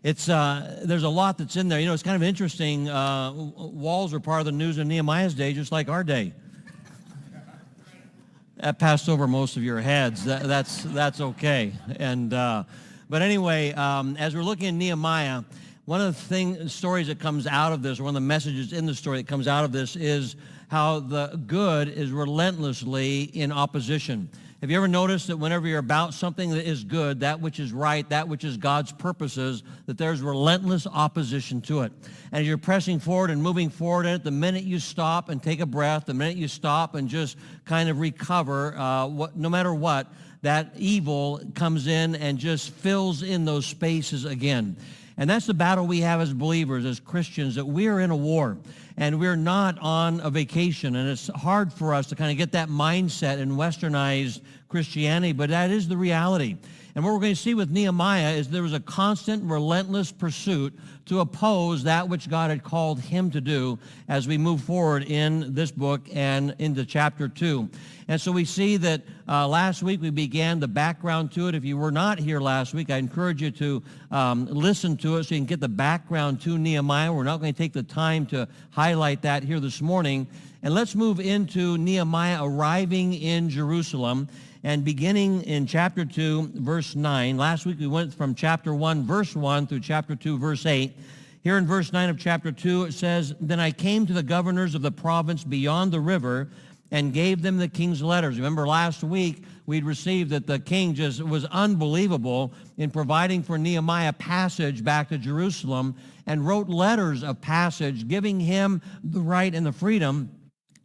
There's a lot that's in there. You know, it's kind of interesting. Walls are part of the news of Nehemiah's day, just like our day. That passed over most of your heads. That's okay. But anyway, as we're looking at Nehemiah, one of the stories that comes out of this, or one of the messages in the story that comes out of this, is how the good is relentlessly in opposition. Have you ever noticed that whenever you're about something that is good, that which is right, that which is God's purposes, that there's relentless opposition to it? And as you're pressing forward and moving forward in it, the minute you stop and take a breath, the minute you stop and just kind of recover, no matter what, that evil comes in and just fills in those spaces again. And that's the battle we have as believers, as Christians, that we're in a war and we're not on a vacation. And it's hard for us to kind of get that mindset in westernized Christianity, but that is the reality. And what we're going to see with Nehemiah is there was a constant, relentless pursuit to oppose that which God had called him to do as we move forward in this book and into chapter 2. And so we see that last week we began the background to it. If you were not here last week, I encourage you to listen to it so you can get the background to Nehemiah. We're not going to take the time to highlight that here this morning. And let's move into Nehemiah arriving in Jerusalem and beginning in chapter 2, verse 9. Last week we went from chapter 1, verse 1 through chapter 2, verse 8. Here in verse 9 of chapter 2, it says, "Then I came to the governors of the province beyond the river and gave them the king's letters." Remember last week we'd received that the king just was unbelievable in providing for Nehemiah passage back to Jerusalem and wrote letters of passage giving him the right and the freedom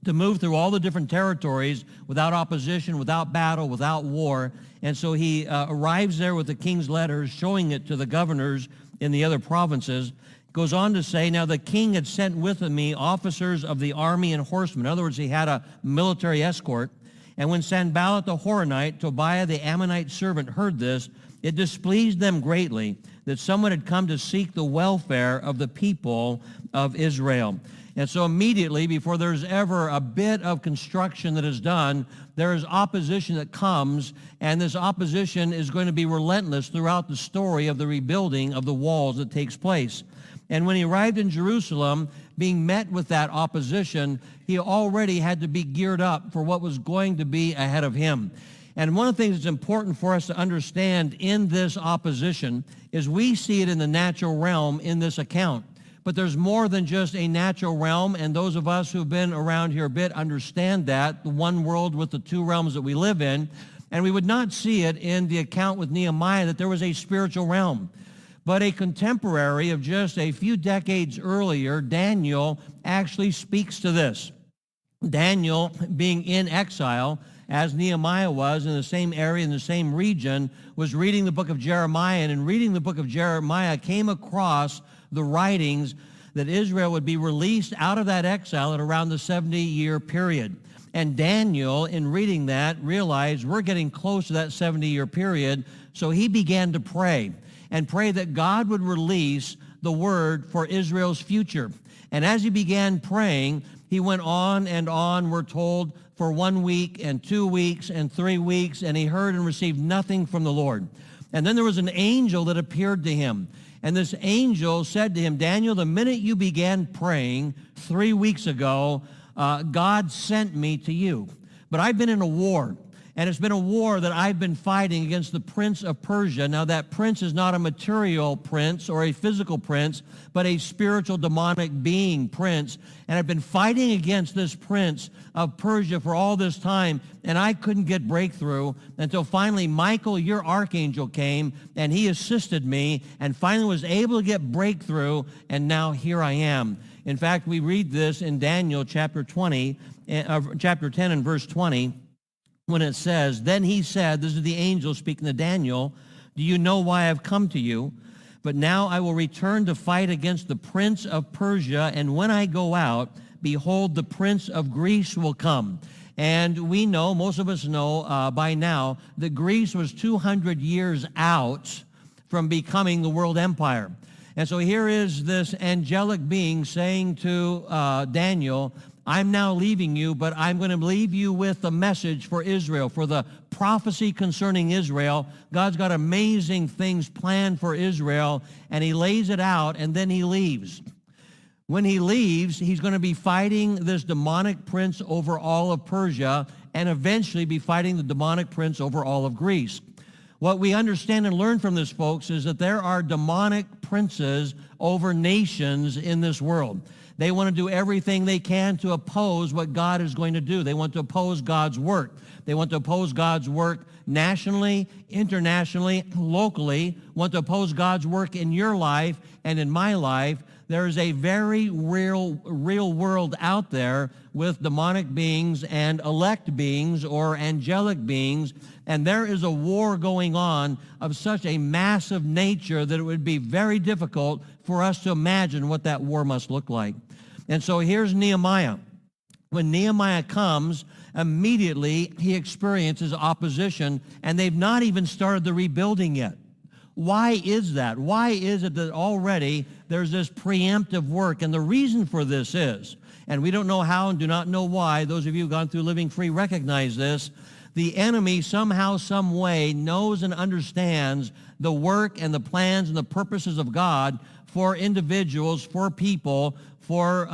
to move through all the different territories without opposition, without battle, without war. And so he arrives there with the king's letters, showing it to the governors in the other provinces. Goes on to say, "Now the king had sent with me officers of the army and horsemen." In other words, he had a military escort. "And when Sanballat the Horonite, Tobiah the Ammonite servant, heard this, it displeased them greatly that someone had come to seek the welfare of the people of Israel." And so immediately, before there's ever a bit of construction that is done, there is opposition that comes, and this opposition is going to be relentless throughout the story of the rebuilding of the walls that takes place. And when he arrived in Jerusalem, being met with that opposition, he already had to be geared up for what was going to be ahead of him. And one of the things that's important for us to understand in this opposition is we see it in the natural realm in this account. But there's more than just a natural realm, and those of us who've been around here a bit understand that, the one world with the two realms that we live in. And we would not see it in the account with Nehemiah that there was a spiritual realm. But a contemporary of just a few decades earlier, Daniel, actually speaks to this. Daniel, being in exile, as Nehemiah was in the same area, in the same region, was reading the book of Jeremiah, and in reading the book of Jeremiah came across the writings that Israel would be released out of that exile at around the 70-year period. And Daniel, in reading that, realized we're getting close to that 70-year period, so he began to pray and pray that God would release the word for Israel's future. And as he began praying, he went on and on, we're told, for 1 week and 2 weeks and 3 weeks, and he heard and received nothing from the Lord. And then there was an angel that appeared to him. And this angel said to him, "Daniel, the minute you began praying 3 weeks ago, God sent me to you. But I've been in a war, and it's been a war that I've been fighting against the prince of Persia." Now that prince is not a material prince or a physical prince, but a spiritual demonic being prince. And I've been fighting against this prince of Persia for all this time, and I couldn't get breakthrough until finally Michael, your archangel, came, and he assisted me, and finally was able to get breakthrough, and now here I am. In fact, we read this in Daniel chapter 10 and verse 20, when it says, "Then he said," this is the angel speaking to Daniel, "Do you know why I've come to you? But now I will return to fight against the prince of Persia, and when I go out, behold, the prince of Greece will come." And we know, most of us know by now, that Greece was 200 years out from becoming the world empire. And so here is this angelic being saying to Daniel, I'm now leaving you, but I'm going to leave you with a message for Israel, for the prophecy concerning Israel. God's got amazing things planned for Israel, and he lays it out, and then he leaves. When he leaves, he's going to be fighting this demonic prince over all of Persia, and eventually be fighting the demonic prince over all of Greece. What we understand and learn from this, folks, is that there are demonic princes over nations in this world. They want to do everything they can to oppose what God is going to do. They want to oppose God's work. They want to oppose God's work nationally, internationally, locally, want to oppose God's work in your life and in my life. There is a very real world out there with demonic beings and elect beings or angelic beings, and there is a war going on of such a massive nature that it would be very difficult for us to imagine what that war must look like. And so here's Nehemiah. When Nehemiah comes, immediately he experiences opposition, and they've not even started the rebuilding yet. Why is that? Why is it that already there's this preemptive work? And the reason for this is, and we don't know how and do not know why, those of you who've gone through Living Free recognize this, the enemy somehow, some way knows and understands the work and the plans and the purposes of God for individuals, for people, for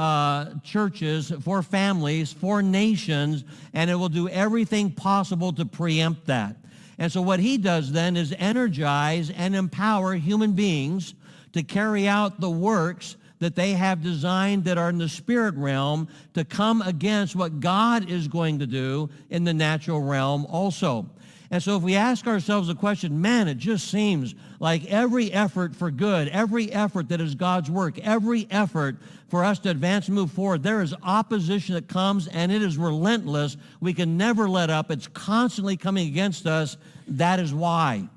churches, for families, for nations, and it will do everything possible to preempt that. And so what he does then is energize and empower human beings to carry out the works that they have designed that are in the spirit realm to come against what God is going to do in the natural realm also. And so if we ask ourselves the question, man, it just seems like every effort for good, every effort that is God's work, every effort for us to advance and move forward, there is opposition that comes, and it is relentless. We can never let up. It's constantly coming against us. That is why.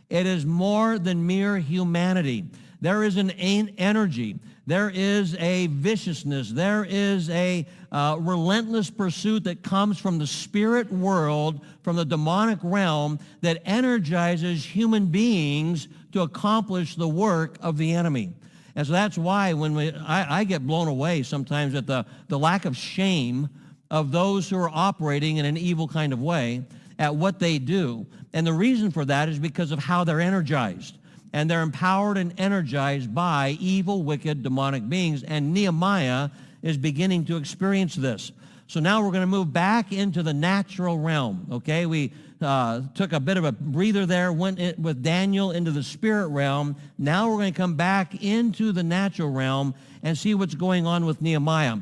It is more than mere humanity. There is an energy. There is a viciousness. There is a relentless pursuit that comes from the spirit world, from the demonic realm, that energizes human beings to accomplish the work of the enemy. And so that's why when I get blown away sometimes at the lack of shame of those who are operating in an evil kind of way at what they do. And the reason for that is because of how they're energized. And they're empowered and energized by evil, wicked, demonic beings. And Nehemiah is beginning to experience this. So now we're going to move back into the natural realm, okay? We took a bit of a breather there, went with Daniel into the spirit realm. Now we're going to come back into the natural realm and see what's going on with Nehemiah.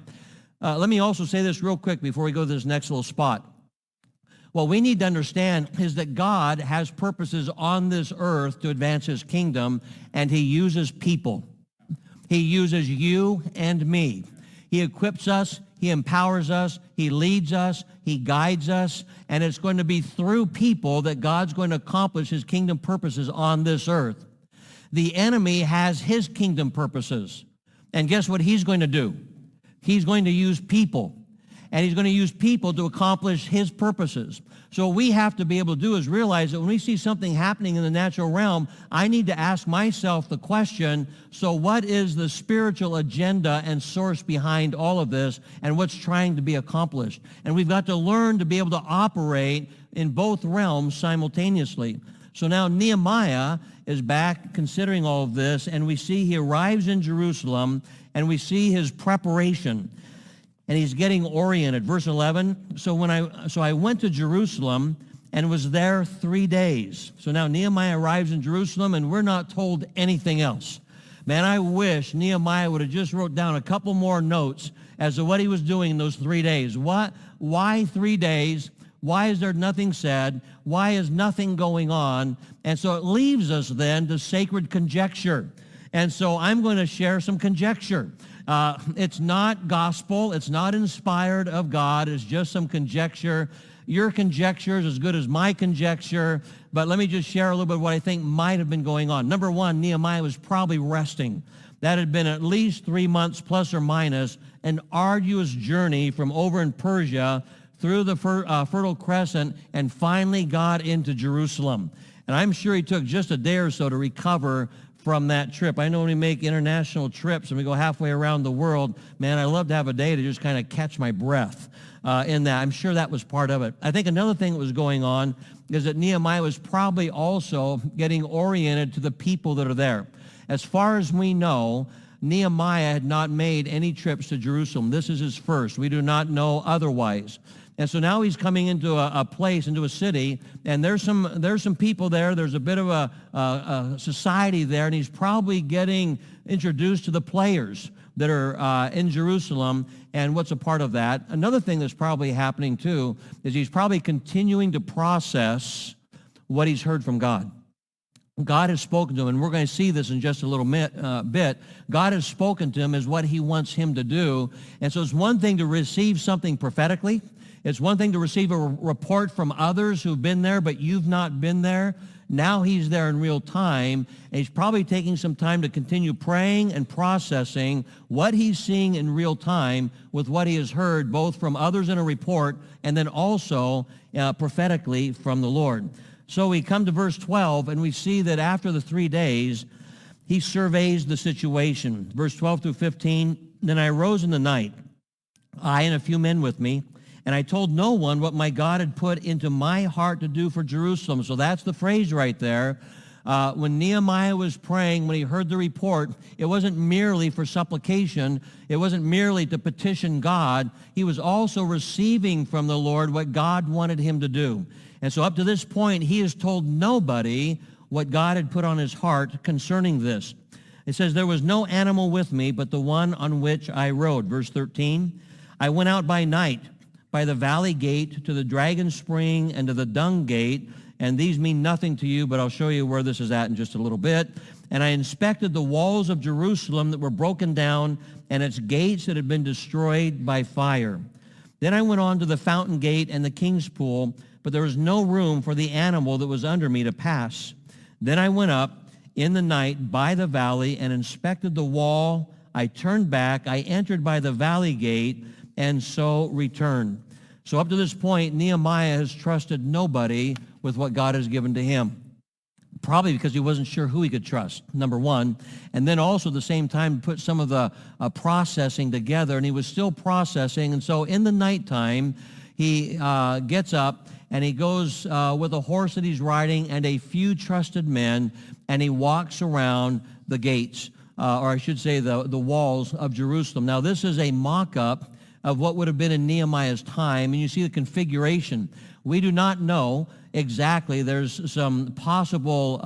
Let me also say this real quick before we go to this next little spot. What we need to understand is that God has purposes on this earth to advance his kingdom, and he uses people. He uses you and me. He equips us, he empowers us, he leads us, he guides us, and it's going to be through people that God's going to accomplish his kingdom purposes on this earth. The enemy has his kingdom purposes, and guess what he's going to do? He's going to use people. And he's going to use people to accomplish his purposes. So what we have to be able to do is realize that when we see something happening in the natural realm, I need to ask myself the question, so what is the spiritual agenda and source behind all of this, and what's trying to be accomplished? And we've got to learn to be able to operate in both realms simultaneously. So now Nehemiah is back considering all of this, and we see he arrives in Jerusalem, and we see his preparation. And he's getting oriented. Verse 11, so I went to Jerusalem and was there 3 days. So now Nehemiah arrives in Jerusalem, and we're not told anything else. Man, I wish Nehemiah would have just wrote down a couple more notes as to what he was doing in those 3 days. Why 3 days? Why is there nothing said? Why is nothing going on? And so it leaves us then to sacred conjecture. And so I'm going to share some conjecture. It's not gospel. It's not inspired of God. It's just some conjecture. Your conjecture is as good as my conjecture, but let me just share a little bit of what I think might have been going on. Number one, Nehemiah was probably resting. That had been at least 3 months plus or minus, an arduous journey from over in Persia through the Fertile Crescent, and finally got into Jerusalem. And I'm sure he took just a day or so to recover from that trip. I know when we make international trips and we go halfway around the world, man, I love to have a day to just kind of catch my breath in that. I'm sure that was part of it. I think another thing that was going on is that Nehemiah was probably also getting oriented to the people that are there. As far as we know, Nehemiah had not made any trips to Jerusalem. This is his first. We do not know otherwise. And so now he's coming into a place, into a city, and there's some people there. There's a bit of a society there, and he's probably getting introduced to the players that are in Jerusalem and what's a part of that. Another thing that's probably happening too is he's probably continuing to process what he's heard from God. God has spoken to him, and we're going to see this in just a little bit. God has spoken to him as what he wants him to do. And so it's one thing to receive something prophetically. It's one thing to receive a report from others who've been there, but you've not been there. Now he's there in real time, and he's probably taking some time to continue praying and processing what he's seeing in real time with what he has heard, both from others in a report and then also prophetically from the Lord. So we come to verse 12, and we see that after the 3 days, he surveys the situation. Verse 12 through 15, then I arose in the night, I and a few men with me, and I told no one what my God had put into my heart to do for Jerusalem. So that's the phrase right there. When Nehemiah was praying, when he heard the report, it wasn't merely for supplication. It wasn't merely to petition God. He was also receiving from the Lord what God wanted him to do. And so up to this point, he has told nobody what God had put on his heart concerning this. It says, there was no animal with me but the one on which I rode. Verse 13, I went out by night by the valley gate to the dragon spring and to the dung gate, and these mean nothing to you, but I'll show you where this is at in just a little bit. And I inspected the walls of Jerusalem that were broken down and its gates that had been destroyed by fire. Then I went on to the fountain gate and the king's pool, but there was no room for the animal that was under me to pass. Then I went up in the night by the valley and inspected the wall. I turned back. I entered by the valley gate and so returned. So up to this point, Nehemiah has trusted nobody with what God has given to him. Probably because he wasn't sure who he could trust, number one. And then also at the same time put some of the processing together, and he was still processing. And so in the nighttime, he gets up and he goes with a horse that he's riding and a few trusted men, and he walks around the gates, or I should say the walls of Jerusalem. Now this is a mock-up of what would have been in Nehemiah's time, and you see the configuration. We do not know exactly. There's some possible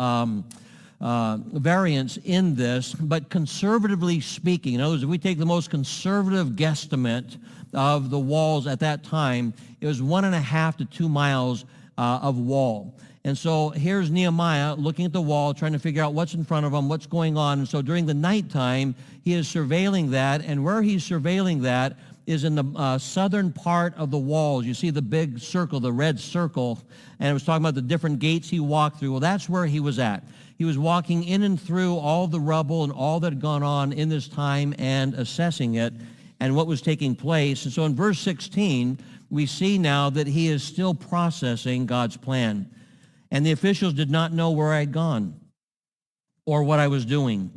variance in this, but conservatively speaking, in other words, if we take the most conservative guesstimate of the walls at that time, it was 1.5 to 2 miles of wall. And so here's Nehemiah looking at the wall, trying to figure out what's in front of him, what's going on. And so during the nighttime, he is surveilling that, and where he's surveilling that is in the southern part of the walls. You see the big circle, the red circle, and it was talking about the different gates he walked through. Well, that's where he was at. He was walking in and through all the rubble and all that had gone on in this time and assessing it and what was taking place. And so in verse 16, we see now that he is still processing God's plan. And the officials did not know where I had gone or what I was doing.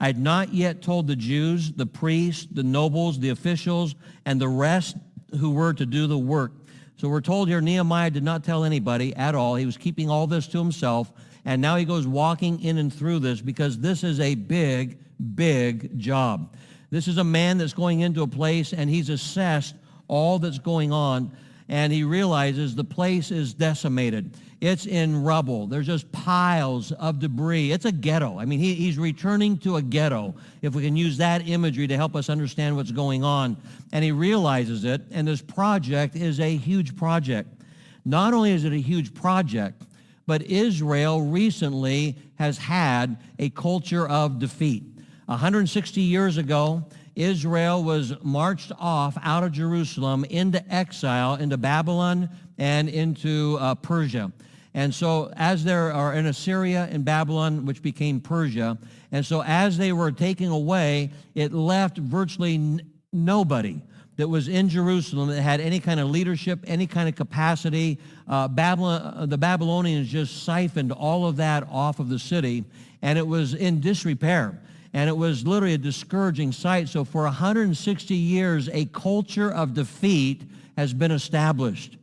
I had not yet told the Jews, the priests, the nobles, the officials, and the rest who were to do the work. So we're told here Nehemiah did not tell anybody at all. He was keeping all this to himself, and now he goes walking in and through this because this is a big, big job. This is a man that's going into a place, and he's assessed all that's going on, and he realizes the place is decimated. It's in rubble. There's just piles of debris. It's a ghetto. I mean, he's returning to a ghetto, if we can use that imagery to help us understand what's going on. And he realizes it, and this project is a huge project. Not only is it a huge project, but Israel recently has had a culture of defeat. 160 years ago, Israel was marched off out of Jerusalem into exile, into Babylon and into Persia. And so as there are in Assyria and Babylon, which became Persia, and so as they were taken away, it left virtually nobody that was in Jerusalem that had any kind of leadership, any kind of capacity. The Babylonians just siphoned all of that off of the city, and it was in disrepair. And it was literally a discouraging sight. So for 160 years, a culture of defeat has been established.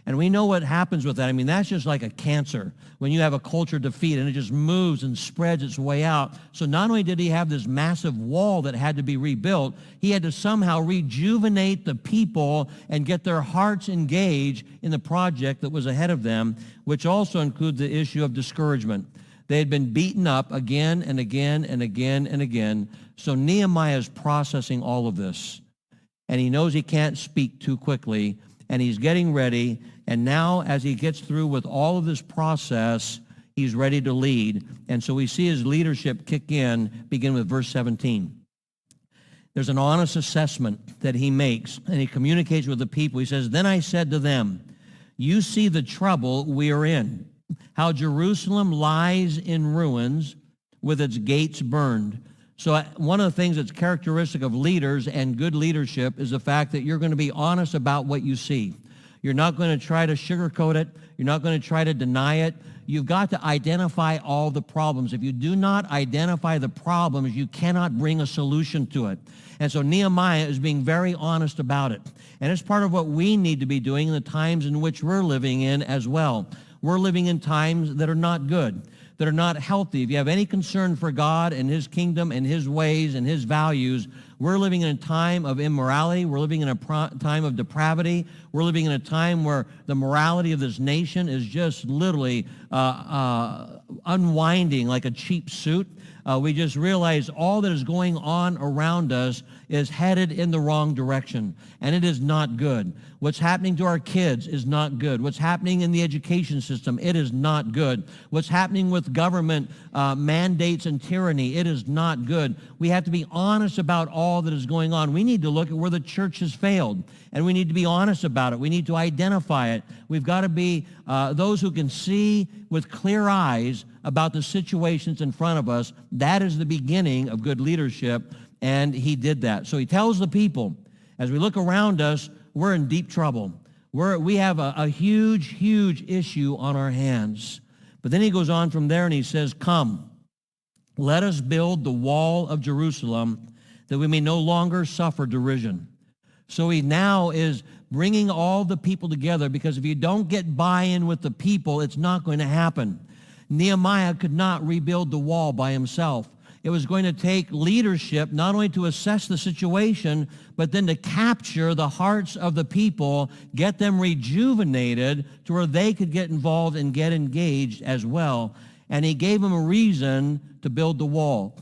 And we know what happens with that. I mean, that's just like a cancer when you have a culture defeat and it just moves and spreads its way out. So not only did he have this massive wall that had to be rebuilt, he had to somehow rejuvenate the people and get their hearts engaged in the project that was ahead of them, which also includes the issue of discouragement. They had been beaten up again and again and again and again. So Nehemiah is processing all of this. And he knows he can't speak too quickly. And he's getting ready. And now as he gets through with all of this process, he's ready to lead. And so we see his leadership kick in, begin with verse 17. There's an honest assessment that he makes, and he communicates with the people. He says, "Then I said to them, you see the trouble we are in, how Jerusalem lies in ruins with its gates burned." So one of the things that's characteristic of leaders and good leadership is the fact that you're going to be honest about what you see. You're not going to try to sugarcoat it. You're not going to try to deny it. You've got to identify all the problems. If you do not identify the problems, you cannot bring a solution to it. And so Nehemiah is being very honest about it. And it's part of what we need to be doing in the times in which we're living in as well. We're living in times that are not good, that are not healthy. If you have any concern for God and his kingdom and his ways and his values, we're living in a time of immorality. We're living in a time of depravity. We're living in a time where the morality of this nation is just literally unwinding like a cheap suit. We just realize all that is going on around us is headed in the wrong direction, and it is not good. What's happening to our kids is not good. What's happening in the education system, it is not good. What's happening with government mandates and tyranny, it is not good. We have to be honest about all that is going on. We need to look at where the church has failed, and we need to be honest about it. We need to identify it. We've got to be those who can see with clear eyes about the situations in front of us. That is the beginning of good leadership, and he did that. So he tells the people, as we look around us, we're in deep trouble. We have a huge, huge issue on our hands. But then he goes on from there and he says, "Come, let us build the wall of Jerusalem that we may no longer suffer derision." So he now is bringing all the people together, because if you don't get buy-in with the people, it's not going to happen. Nehemiah could not rebuild the wall by himself. It was going to take leadership not only to assess the situation, but then to capture the hearts of the people, get them rejuvenated to where they could get involved and get engaged as well. And he gave them a reason to build the wall.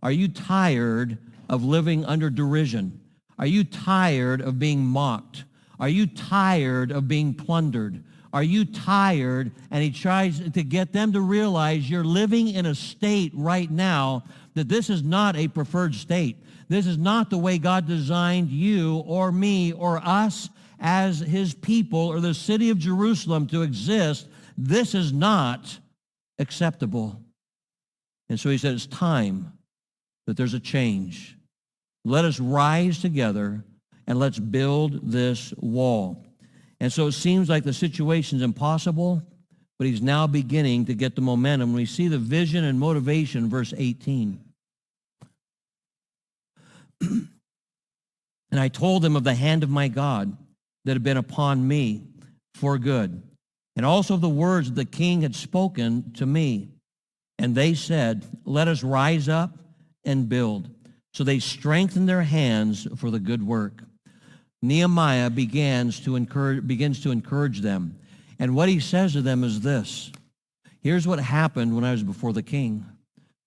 Are you tired of living under derision? Are you tired of being mocked? Are you tired of being plundered? Are you tired? And he tries to get them to realize you're living in a state right now that this is not a preferred state. This is not the way God designed you or me or us as his people or the city of Jerusalem to exist. This is not acceptable. And so he said, it's time that there's a change. Let us rise together and let's build this wall. And so it seems like the situation's impossible, but he's now beginning to get the momentum. We see the vision and motivation, verse 18. "And I told them of the hand of my God that had been upon me for good, and also of the words that the king had spoken to me. And they said, let us rise up and build. So they strengthened their hands for the good work." Nehemiah begins to encourage them. And what he says to them is this: here's what happened when I was before the king.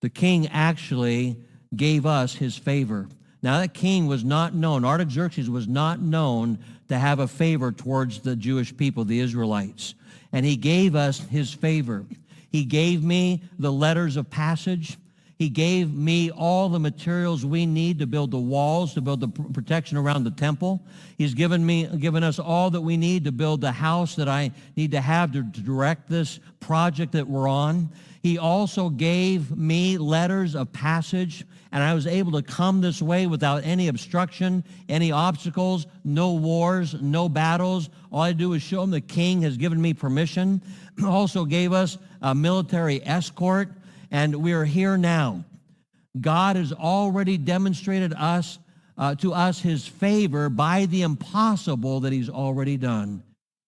The king actually gave us his favor. Now that king was not known, Artaxerxes was not known to have a favor towards the Jewish people, the Israelites. And he gave us his favor. He gave me the letters of passage. He gave me all the materials we need to build the walls, to build the protection around the temple. He's given us all that we need to build the house that I need to have to direct this project that we're on. He also gave me letters of passage, and I was able to come this way without any obstruction, any obstacles, no wars, no battles. All I do is show him the king has given me permission. Also gave us a military escort, and we are here now. God has already demonstrated to us his favor by the impossible that he's already done.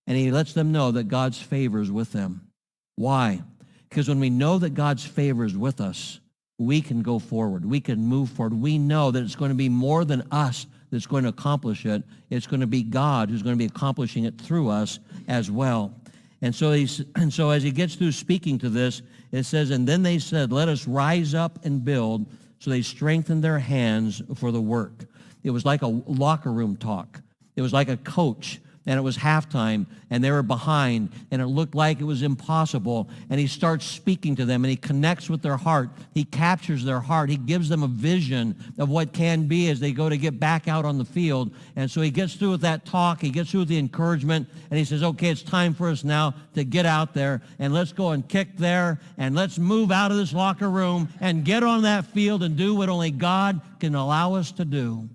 And he lets them know that God's favor is with them. Why? Because when we know that God's favor is with us, we can go forward. We can move forward. We know that it's going to be more than us that's going to accomplish it. It's going to be God who's going to be accomplishing it through us as well. And so as he gets through speaking to this, it says, and then they said, let us rise up and build. So they strengthened their hands for the work. It was like a locker room talk. It was like a coach, and it was halftime, and they were behind, and it looked like it was impossible. And he starts speaking to them, and he connects with their heart. He captures their heart. He gives them a vision of what can be as they go to get back out on the field. And so he gets through with that talk. He gets through with the encouragement, and he says, okay, it's time for us now to get out there, and let's go and kick there, and let's move out of this locker room and get on that field and do what only God can allow us to do.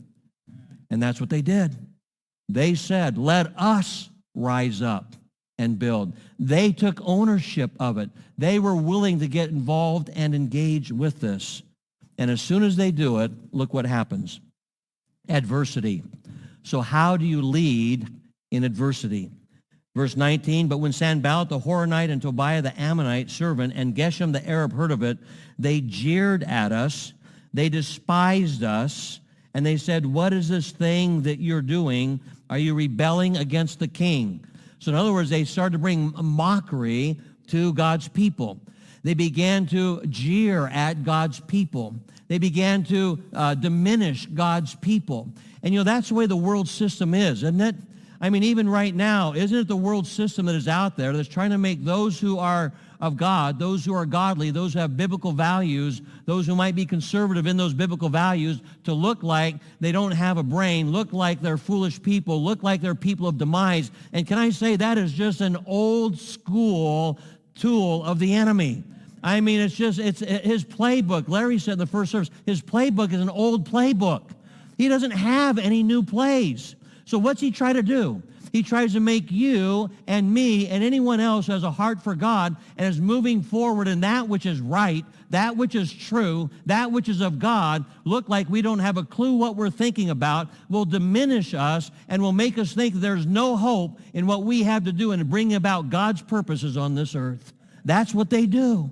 And that's what they did. They said, let us rise up and build. They took ownership of it. They were willing to get involved and engage with this. And as soon as they do it, look what happens. Adversity. So how do you lead in adversity? Verse 19, but when Sanballat the Horonite and Tobiah the Ammonite servant and Geshem the Arab heard of it, they jeered at us, they despised us, and they said, what is this thing that you're doing? Are you rebelling against the king? So in other words, they started to bring mockery to God's people. They began to jeer at God's people. They began to diminish God's people. And that's the way the world system is, isn't it? I mean, even right now, isn't it the world system that is out there that's trying to make those who are of God, those who are godly, those who have biblical values, those who might be conservative in those biblical values, to look like they don't have a brain, look like they're foolish people, look like they're people of demise. And can I say that is just an old school tool of the enemy. I mean, it's his playbook. Larry said in the first service, his playbook is an old playbook. He doesn't have any new plays. So what's he try to do? He tries to make you and me and anyone else who has a heart for God and is moving forward in that which is right, that which is true, that which is of God, look like we don't have a clue what we're thinking about, will diminish us and will make us think there's no hope in what we have to do in bringing about God's purposes on this earth. That's what they do.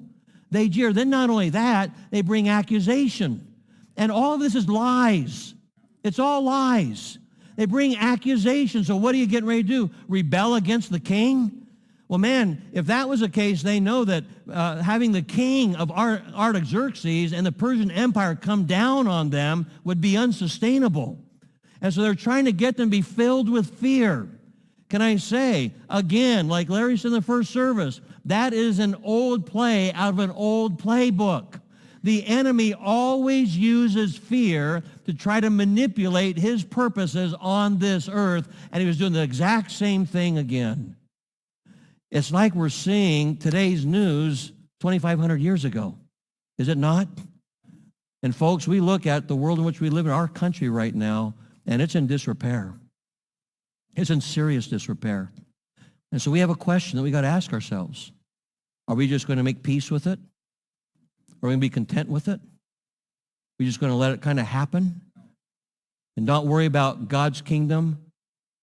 They jeer. Then not only that, they bring accusation. And all of this is lies. It's all lies. They bring accusations. So what are you getting ready to do? Rebel against the king? Well, man, if that was the case, they know that having the king of Artaxerxes and the Persian Empire come down on them would be unsustainable. And so they're trying to get them to be filled with fear. Can I say, again, like Larry said in the first service, that is an old play out of an old playbook. The enemy always uses fear to try to manipulate his purposes on this earth, and he was doing the exact same thing again. It's like we're seeing today's news 2,500 years ago. Is it not? And folks, we look at the world in which we live in, our country right now, and it's in disrepair. It's in serious disrepair. And so we have a question that we got to ask ourselves. Are we just going to make peace with it? Are we going to be content with it? We're just going to let it kind of happen and not worry about God's kingdom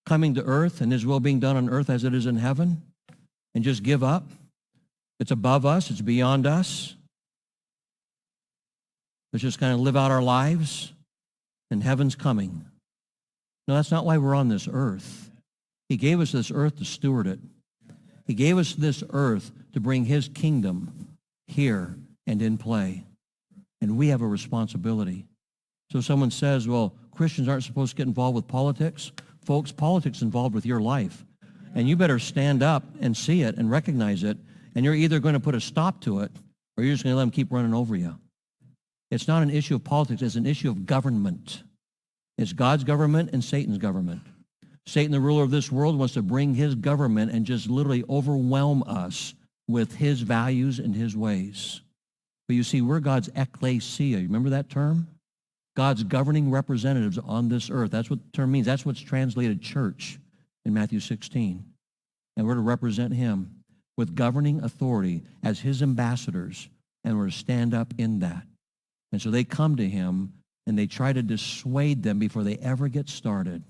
coming to earth and his will being done on earth as it is in heaven, and just give up? It's above us. It's beyond us. Let's just kind of live out our lives, and heaven's coming. No, that's not why we're on this earth. He gave us this earth to steward it. He gave us this earth to bring his kingdom here and in play. And we have a responsibility. So someone says, well, Christians aren't supposed to get involved with politics. Folks, politics is involved with your life. And you better stand up and see it and recognize it. And you're either going to put a stop to it, or you're just going to let them keep running over you. It's not an issue of politics. It's an issue of government. It's God's government and Satan's government. Satan, the ruler of this world, wants to bring his government and just literally overwhelm us with his values and his ways. But you see, we're God's ecclesia. You remember that term? God's governing representatives on this earth. That's what the term means. That's what's translated church in Matthew 16. And we're to represent him with governing authority as his ambassadors, and we're to stand up in that. And so they come to him, and they try to dissuade them before they ever get started.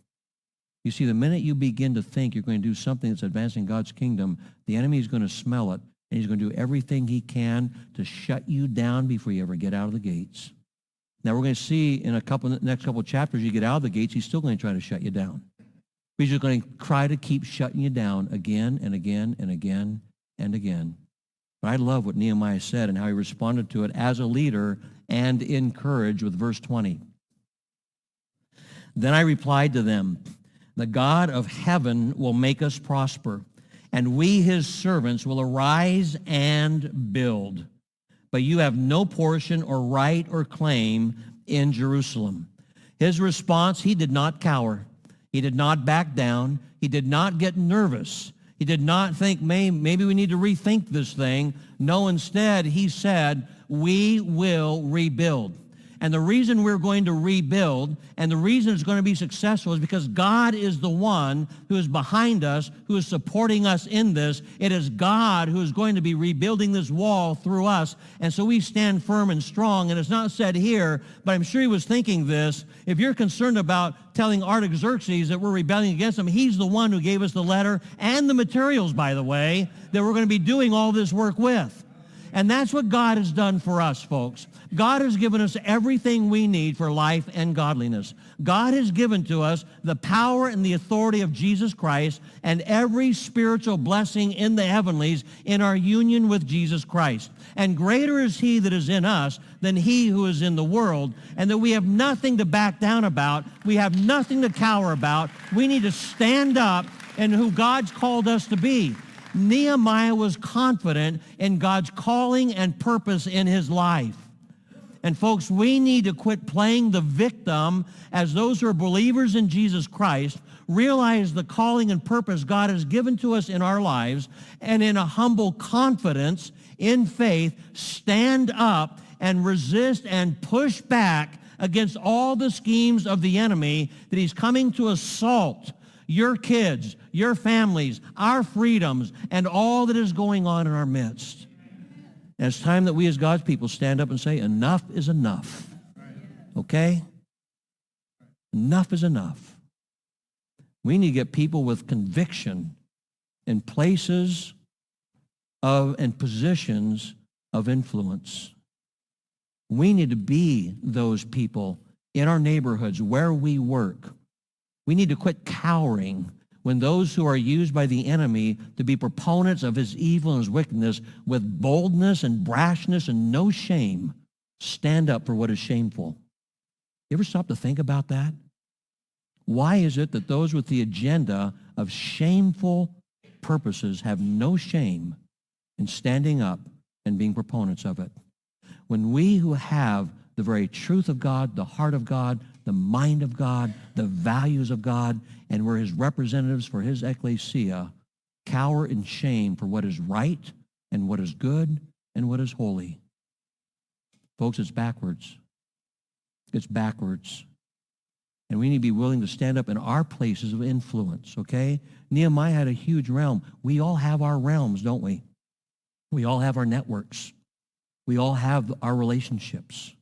You see, the minute you begin to think you're going to do something that's advancing God's kingdom, the enemy is going to smell it, and he's going to do everything he can to shut you down before you ever get out of the gates. Now, we're going to see in the next couple of chapters, you get out of the gates, he's still going to try to shut you down. He's just going to try to keep shutting you down again and again and again and again. But I love what Nehemiah said and how he responded to it as a leader and in courage with verse 20. Then I replied to them, the God of heaven will make us prosper, and we, his servants, will arise and build. But you have no portion or right or claim in Jerusalem. His response, he did not cower. He did not back down. He did not get nervous. He did not think, maybe we need to rethink this thing. No, instead, he said, we will rebuild. And the reason we're going to rebuild and the reason it's going to be successful is because God is the one who is behind us, who is supporting us in this. It is God who is going to be rebuilding this wall through us. And so we stand firm and strong. And it's not said here, but I'm sure he was thinking this. If you're concerned about telling Artaxerxes that we're rebelling against him, he's the one who gave us the letter and the materials, by the way, that we're going to be doing all this work with. And that's what God has done for us, folks. God has given us everything we need for life and godliness. God has given to us the power and the authority of Jesus Christ and every spiritual blessing in the heavenlies in our union with Jesus Christ. And greater is he that is in us than he who is in the world, and that we have nothing to back down about. We have nothing to cower about. We need to stand up in who God's called us to be. Nehemiah was confident in God's calling and purpose in his life. And folks, we need to quit playing the victim as those who are believers in Jesus Christ, realize the calling and purpose God has given to us in our lives, and in a humble confidence, in faith, stand up and resist and push back against all the schemes of the enemy that he's coming to assault your kids, your families, our freedoms, and all that is going on in our midst. And it's time that we as God's people stand up and say, enough is enough. Okay? Enough is enough. We need to get people with conviction in places of and positions of influence. We need to be those people in our neighborhoods where we work. We need to quit cowering when those who are used by the enemy to be proponents of his evil and his wickedness with boldness and brashness and no shame stand up for what is shameful. You ever stop to think about that? Why is it that those with the agenda of shameful purposes have no shame in standing up and being proponents of it? When we who have the very truth of God, the heart of God, the mind of God, the values of God, and we're his representatives for his ecclesia, cower in shame for what is right and what is good and what is holy. Folks, it's backwards. It's backwards. And we need to be willing to stand up in our places of influence, okay? Nehemiah had a huge realm. We all have our realms, don't we? We all have our networks. We all have our relationships.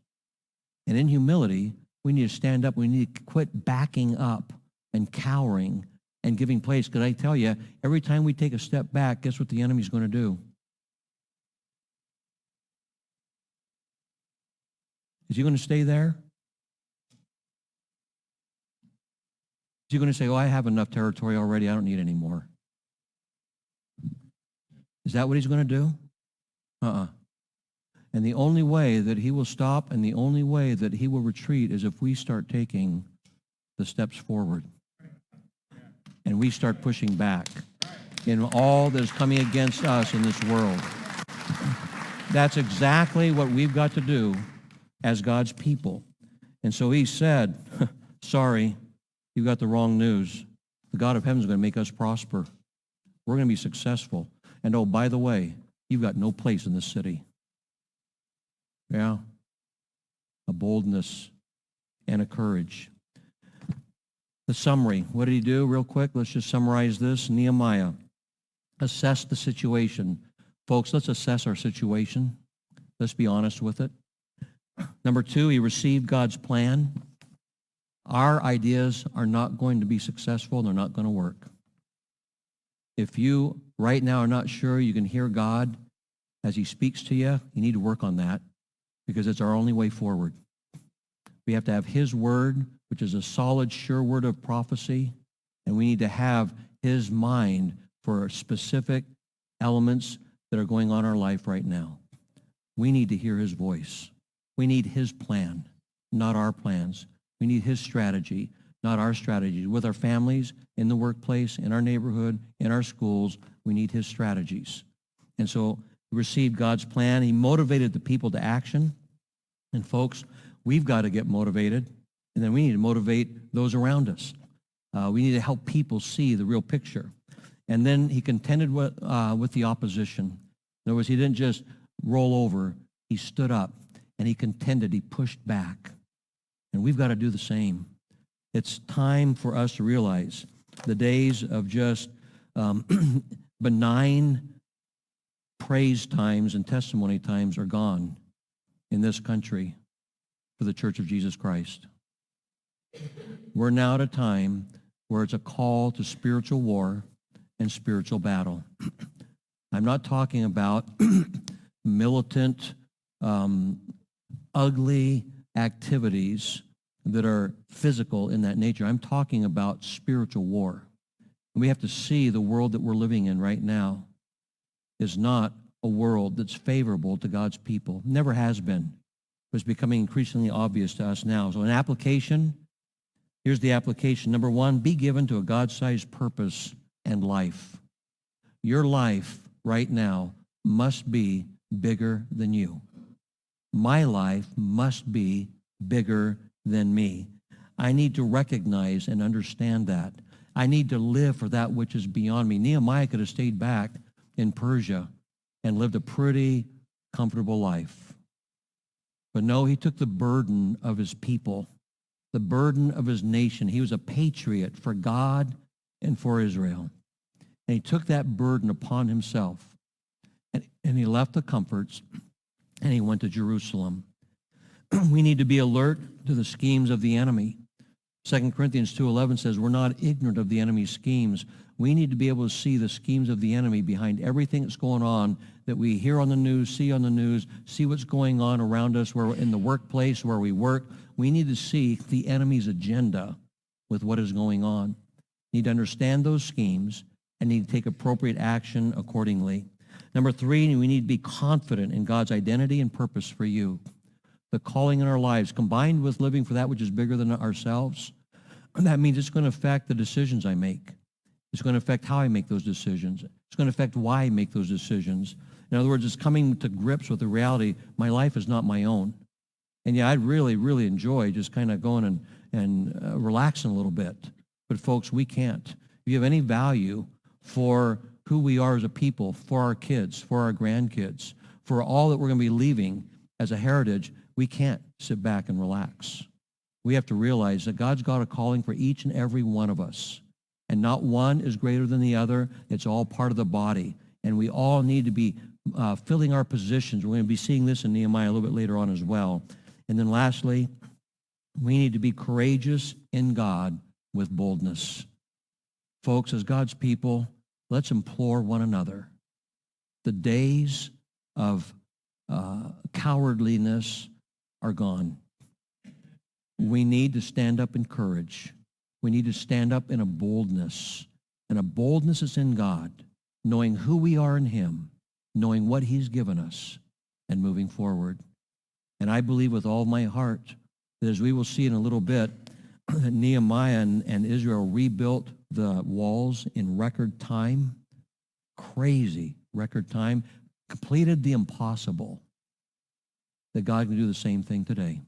And in humility, we need to stand up. We need to quit backing up and cowering and giving place. Because I tell you, every time we take a step back, guess what the enemy's going to do? Is he going to stay there? Is he going to say, oh, I have enough territory already. I don't need any more? Is that what he's going to do? And the only way that he will stop and the only way that he will retreat is if we start taking the steps forward and we start pushing back in all that is coming against us in this world. That's exactly what we've got to do as God's people. And so he said, sorry, you got the wrong news. The God of heaven is going to make us prosper. We're going to be successful. And oh, by the way, you've got no place in this city. Yeah. A boldness and a courage. The summary. What did he do? Real quick, let's just summarize this. Nehemiah assessed the situation. Folks, let's assess our situation. Let's be honest with it. Number 2, he received God's plan. Our ideas are not going to be successful, and they're not going to work. If you right now are not sure you can hear God as he speaks to you, you need to work on that because it's our only way forward. We have to have his word, which is a solid, sure word of prophecy, and we need to have his mind for specific elements that are going on in our life right now. We need to hear his voice. We need his plan, not our plans. We need his strategy, not our strategies. With our families, in the workplace, in our neighborhood, in our schools, we need his strategies. And so he received God's plan. He motivated the people to action. And folks, we've got to get motivated, and then we need to motivate those around us. We need to help people see the real picture. And then he contended with the opposition. In other words, he didn't just roll over. He stood up, and he contended. He pushed back. And we've got to do the same. It's time for us to realize the days of just benign praise times and testimony times are gone in this country for the Church of Jesus Christ. We're now at a time where it's a call to spiritual war and spiritual battle. I'm not talking about militant, ugly activities that are physical in that nature. I'm talking about spiritual war. And we have to see the world that we're living in right now is not a world that's favorable to God's people. Never has been. But it's becoming increasingly obvious to us now. So an application, here's the application. Number 1, be given to a God-sized purpose and life. Your life right now must be bigger than you. My life must be bigger than me. I need to recognize and understand that. I need to live for that which is beyond me. Nehemiah could have stayed back in Persia and lived a pretty comfortable life. But no, he took the burden of his people, the burden of his nation. He was a patriot for God and for Israel. And he took that burden upon himself. And he left the comforts and he went to Jerusalem. We need to be alert to the schemes of the enemy. 2 Corinthians 2:11 says, we're not ignorant of the enemy's schemes. We need to be able to see the schemes of the enemy behind everything that's going on that we hear on the news, see what's going on around us, where we're in the workplace, where we work. We need to see the enemy's agenda with what is going on. Need to understand those schemes and need to take appropriate action accordingly. Number 3, we need to be confident in God's identity and purpose for you. The calling in our lives, combined with living for that which is bigger than ourselves, that means it's going to affect the decisions I make. It's going to affect how I make those decisions. It's going to affect why I make those decisions. In other words, it's coming to grips with the reality, my life is not my own. And yeah, I'd really, really enjoy just kind of going and relaxing a little bit. But folks, we can't. If you have any value for who we are as a people, for our kids, for our grandkids, for all that we're going to be leaving as a heritage, we can't sit back and relax. We have to realize that God's got a calling for each and every one of us. And not one is greater than the other. It's all part of the body. And we all need to be filling our positions. We're going to be seeing this in Nehemiah a little bit later on as well. And then lastly, we need to be courageous in God with boldness. Folks, as God's people, let's implore one another. The days of cowardliness are gone. We need to stand up in courage. We need to stand up in a boldness. And a boldness is in God, knowing who we are in him, knowing what he's given us, and moving forward. And I believe with all my heart that as we will see in a little bit, that Nehemiah and Israel rebuilt the walls in record time, crazy record time, completed the impossible. that God can do the same thing today.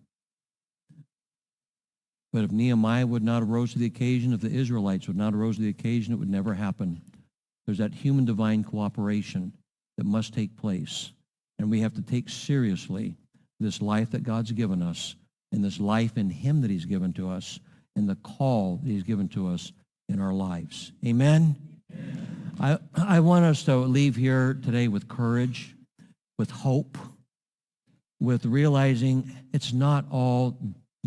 But if Nehemiah would not have rose to the occasion, if the Israelites would not have rose to the occasion, it would never happen. There's that human-divine cooperation that must take place. And we have to take seriously this life that God's given us and this life in him that he's given to us and the call that he's given to us in our lives. Amen? I want us to leave here today with courage, with hope, with realizing it's not all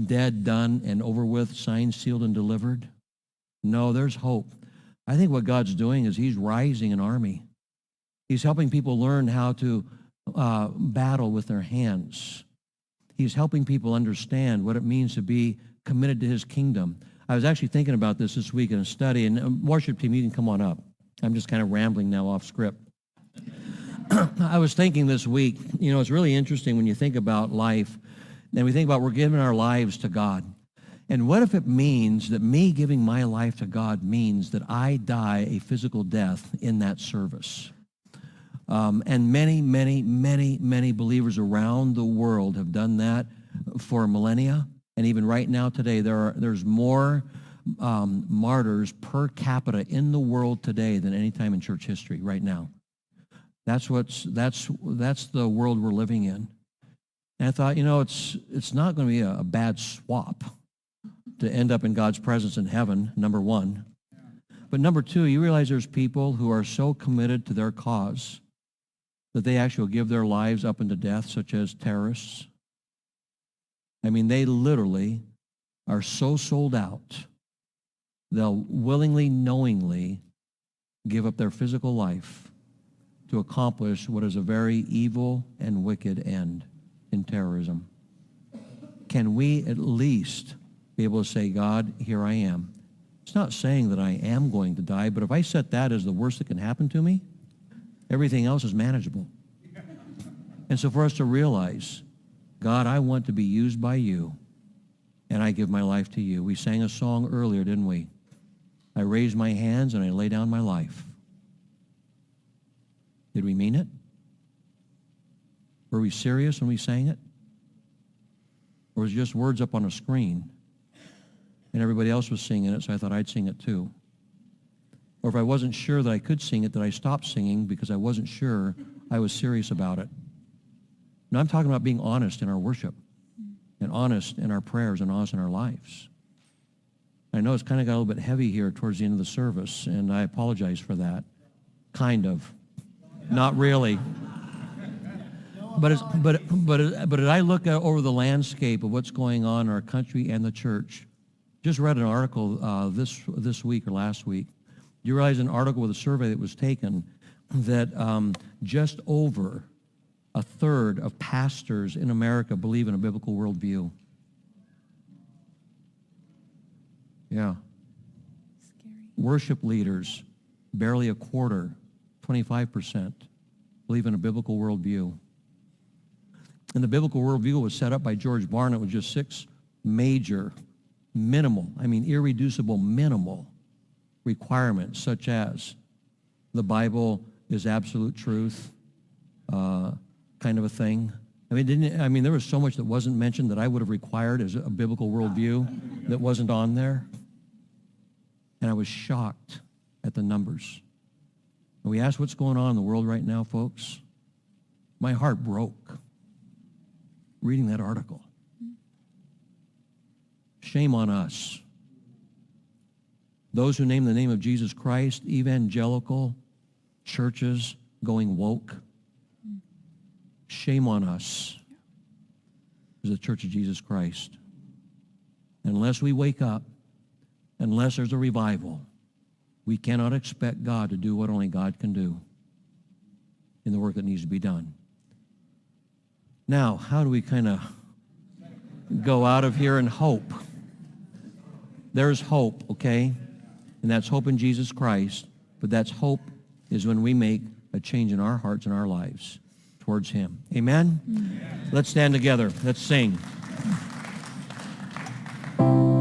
dead, done, and over with, signed, sealed, and delivered. No, there's hope. I think what God's doing is he's rising an army. He's helping people learn how to battle with their hands. He's helping people understand what it means to be committed to his kingdom. I was actually thinking about this week in a study, and worship team, you can come on up. I'm just kind of rambling now off script. I was thinking this week, it's really interesting when you think about life, and we think about we're giving our lives to God. And what if it means that me giving my life to God means that I die a physical death in that service? And many, many, many, many believers around the world have done that for millennia. And even right now today, there's more martyrs per capita in the world today than any time in church history right now. That's the world we're living in. And I thought, it's not going to be a bad swap to end up in God's presence in heaven, number one. But number two, you realize there's people who are so committed to their cause that they actually will give their lives up into death, such as terrorists. I mean, they literally are so sold out, they'll willingly, knowingly give up their physical life to accomplish what is a very evil and wicked end in terrorism. Can we at least be able to say, God, here I am? It's not saying that I am going to die, but if I set that as the worst that can happen to me, everything else is manageable. And so for us to realize, God, I want to be used by you, and I give my life to you. We sang a song earlier, didn't we? I raise my hands and I lay down my life. Did we mean it? Were we serious when we sang it? Or was it just words up on a screen and everybody else was singing it, so I thought I'd sing it too? Or if I wasn't sure that I could sing it, that I stopped singing because I wasn't sure I was serious about it? Now, I'm talking about being honest in our worship and honest in our prayers and honest in our lives. I know it's kind of got a little bit heavy here towards the end of the service, and I apologize for that. Kind of. Not really. But as I look over the landscape of what's going on in our country and the church, just read an article this week or last week. You realize an article with a survey that was taken that just over a third of pastors in America believe in a biblical worldview. Yeah. Scary. Worship leaders, barely a quarter, 25%, believe in a biblical worldview. And the biblical worldview was set up by George Barnett with just 6 major, irreducible, minimal requirements, such as the Bible is absolute truth, kind of a thing. There was so much that wasn't mentioned that I would have required as a biblical worldview that wasn't on there. And I was shocked at the numbers. And we asked what's going on in the world right now, folks. My heart broke reading that article. Shame on us. Those who name the name of Jesus Christ, evangelical churches going woke. Shame on us as the Church of Jesus Christ. Unless we wake up, unless there's a revival, we cannot expect God to do what only God can do in the work that needs to be done. Now, how do we kind of go out of here in hope? There's hope, okay? And that's hope in Jesus Christ. But that's hope is when we make a change in our hearts and our lives towards him. Amen? Let's stand together. Let's sing.